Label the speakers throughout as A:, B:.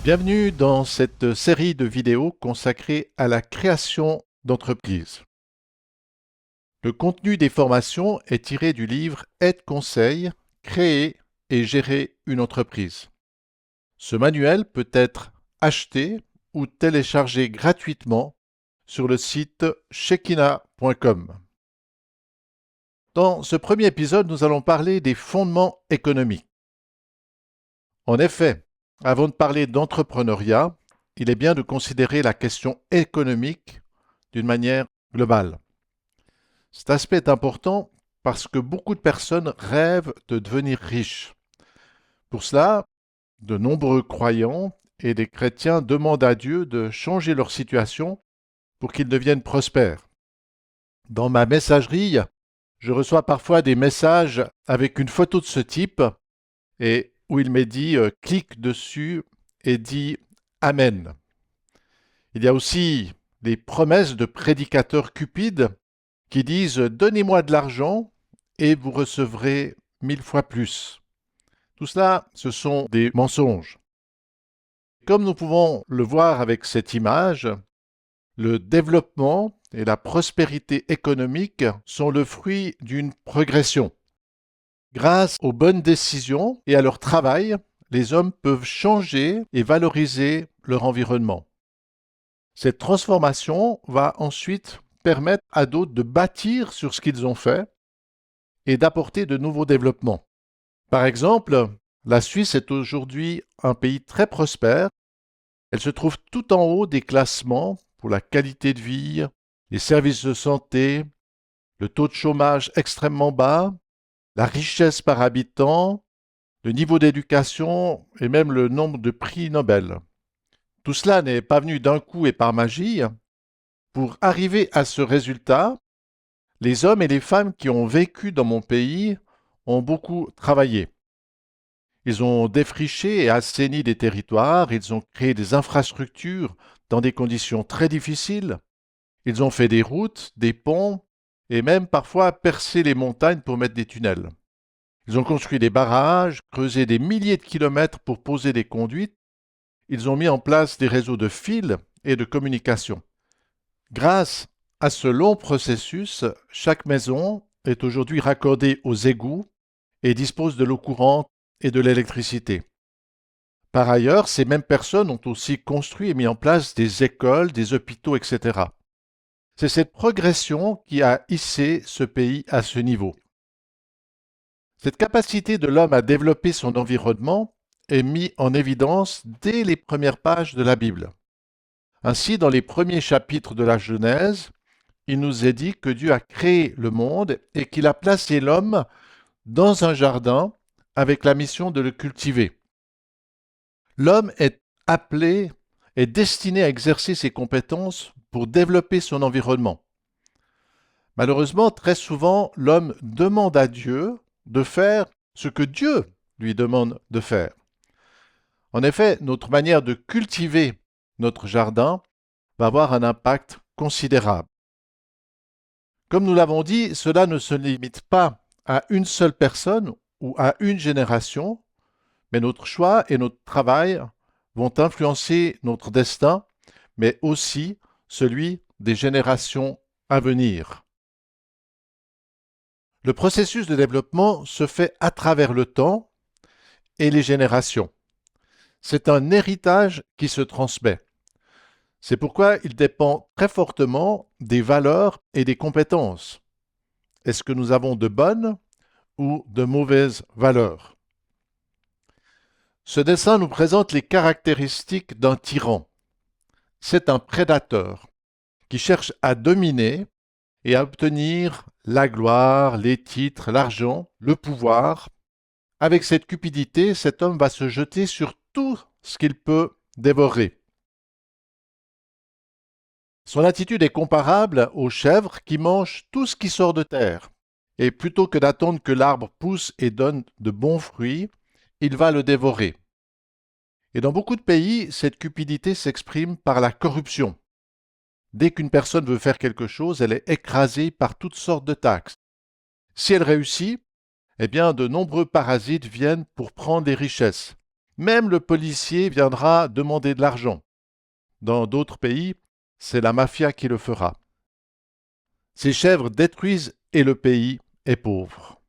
A: Bienvenue dans cette série de vidéos consacrée à la création d'entreprises. Le contenu des formations est tiré du livre Aide-conseil, créer et gérer une entreprise. Ce manuel peut être acheté ou téléchargé gratuitement sur le site shekina.com. Dans ce premier épisode, nous allons parler des fondements économiques. En effet, avant de parler d'entrepreneuriat, il est bien de considérer la question économique d'une manière globale. Cet aspect est important parce que beaucoup de personnes rêvent de devenir riches. Pour cela, de nombreux croyants et des chrétiens demandent à Dieu de changer leur situation pour qu'ils deviennent prospères. Dans ma messagerie, je reçois parfois des messages avec une photo de ce type et où il m'est dit clique dessus et dis Amen. Il y a aussi des promesses de prédicateurs cupides qui disent donnez-moi de l'argent et vous recevrez 1000 fois plus. Tout cela, ce sont des mensonges. Comme nous pouvons le voir avec cette image, le développement et la prospérité économique sont le fruit d'une progression. Grâce aux bonnes décisions et à leur travail, les hommes peuvent changer et valoriser leur environnement. Cette transformation va ensuite permettre à d'autres de bâtir sur ce qu'ils ont fait et d'apporter de nouveaux développements. Par exemple, la Suisse est aujourd'hui un pays très prospère. Elle se trouve tout en haut des classements pour la qualité de vie, les services de santé, le taux de chômage extrêmement bas, la richesse par habitant, le niveau d'éducation et même le nombre de prix Nobel. Tout cela n'est pas venu d'un coup et par magie. Pour arriver à ce résultat, les hommes et les femmes qui ont vécu dans mon pays ont beaucoup travaillé. Ils ont défriché et assaini des territoires, ils ont créé des infrastructures dans des conditions très difficiles, ils ont fait des routes, des ponts et même parfois percé les montagnes pour mettre des tunnels. Ils ont construit des barrages, creusé des milliers de kilomètres pour poser des conduites, ils ont mis en place des réseaux de fils et de communication. Grâce à ce long processus, chaque maison est aujourd'hui raccordée aux égouts et dispose de l'eau courante et de l'électricité. Par ailleurs, ces mêmes personnes ont aussi construit et mis en place des écoles, des hôpitaux, etc. C'est cette progression qui a hissé ce pays à ce niveau. Cette capacité de l'homme à développer son environnement est mise en évidence dès les premières pages de la Bible. Ainsi, dans les premiers chapitres de la Genèse, il nous est dit que Dieu a créé le monde et qu'il a placé l'homme dans un jardin avec la mission de le cultiver. L'homme est appelé, est destiné à exercer ses compétences pour développer son environnement. Malheureusement, très souvent, l'homme demande à Dieu de faire ce que Dieu lui demande de faire. En effet, notre manière de cultiver notre jardin va avoir un impact considérable. Comme nous l'avons dit, cela ne se limite pas à une seule personne ou à une génération, mais notre choix et notre travail vont influencer notre destin, mais aussi celui des générations à venir. Le processus de développement se fait à travers le temps et les générations. C'est un héritage qui se transmet. C'est pourquoi il dépend très fortement des valeurs et des compétences. Est-ce que nous avons de bonnes ou de mauvaises valeurs? Ce dessin nous présente les caractéristiques d'un tyran. C'est un prédateur qui cherche à dominer et à obtenir la gloire, les titres, l'argent, le pouvoir. Avec cette cupidité, cet homme va se jeter sur tout ce qu'il peut dévorer. Son attitude est comparable aux chèvres qui mangent tout ce qui sort de terre. Et plutôt que d'attendre que l'arbre pousse et donne de bons fruits, il va le dévorer. Et dans beaucoup de pays, cette cupidité s'exprime par la corruption. Dès qu'une personne veut faire quelque chose, elle est écrasée par toutes sortes de taxes. Si elle réussit, eh bien, de nombreux parasites viennent pour prendre les richesses. Même le policier viendra demander de l'argent. Dans d'autres pays, c'est la mafia qui le fera. Ces chèvres détruisent et le pays est pauvre.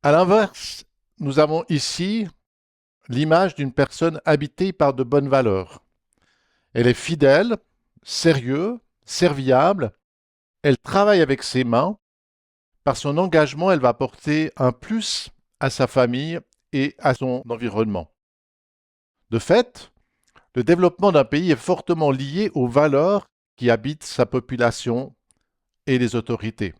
A: À l'inverse, nous avons ici l'image d'une personne habitée par de bonnes valeurs. Elle est fidèle, sérieuse, serviable, elle travaille avec ses mains. Par son engagement, elle va apporter un plus à sa famille et à son environnement. De fait, le développement d'un pays est fortement lié aux valeurs qui habitent sa population et les autorités.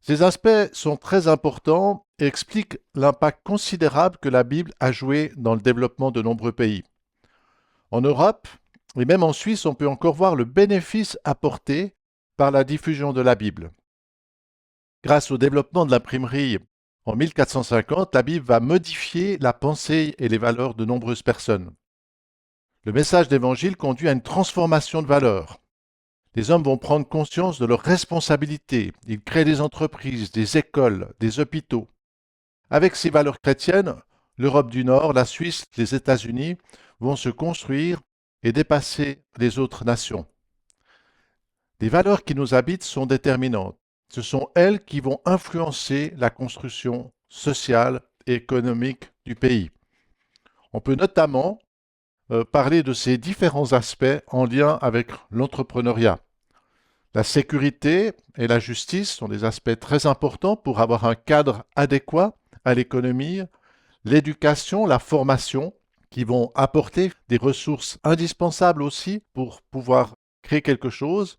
A: Ces aspects sont très importants et expliquent l'impact considérable que la Bible a joué dans le développement de nombreux pays. En Europe, et même en Suisse, on peut encore voir le bénéfice apporté par la diffusion de la Bible. Grâce au développement de l'imprimerie en 1450, la Bible va modifier la pensée et les valeurs de nombreuses personnes. Le message d'Évangile conduit à une transformation de valeurs. Les hommes vont prendre conscience de leurs responsabilités. Ils créent des entreprises, des écoles, des hôpitaux. Avec ces valeurs chrétiennes, l'Europe du Nord, la Suisse, les États-Unis vont se construire et dépasser les autres nations. Les valeurs qui nous habitent sont déterminantes. Ce sont elles qui vont influencer la construction sociale et économique du pays. On peut notamment parler de ces différents aspects en lien avec l'entrepreneuriat. La sécurité et la justice sont des aspects très importants pour avoir un cadre adéquat à l'économie, l'éducation, la formation, qui vont apporter des ressources indispensables aussi pour pouvoir créer quelque chose,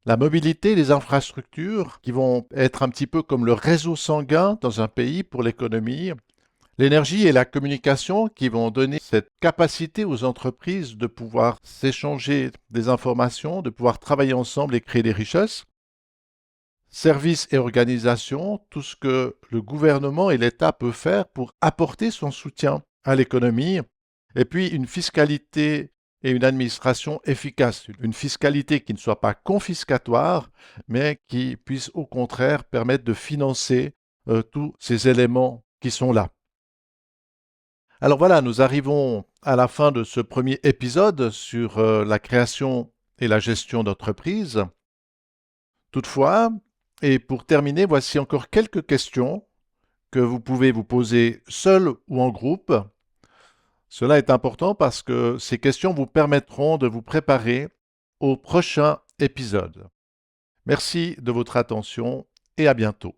A: la mobilité, les infrastructures, qui vont être un petit peu comme le réseau sanguin dans un pays pour l'économie, l'énergie et la communication qui vont donner cette capacité aux entreprises de pouvoir s'échanger des informations, de pouvoir travailler ensemble et créer des richesses. Services et organisations, tout ce que le gouvernement et l'État peuvent faire pour apporter son soutien à l'économie. Et puis une fiscalité et une administration efficace. Une fiscalité qui ne soit pas confiscatoire, mais qui puisse au contraire permettre de financer tous ces éléments qui sont là. Alors voilà, nous arrivons à la fin de ce premier épisode sur la création et la gestion d'entreprise. Toutefois, et pour terminer, voici encore quelques questions que vous pouvez vous poser seul ou en groupe. Cela est important parce que ces questions vous permettront de vous préparer au prochain épisode. Merci de votre attention et à bientôt.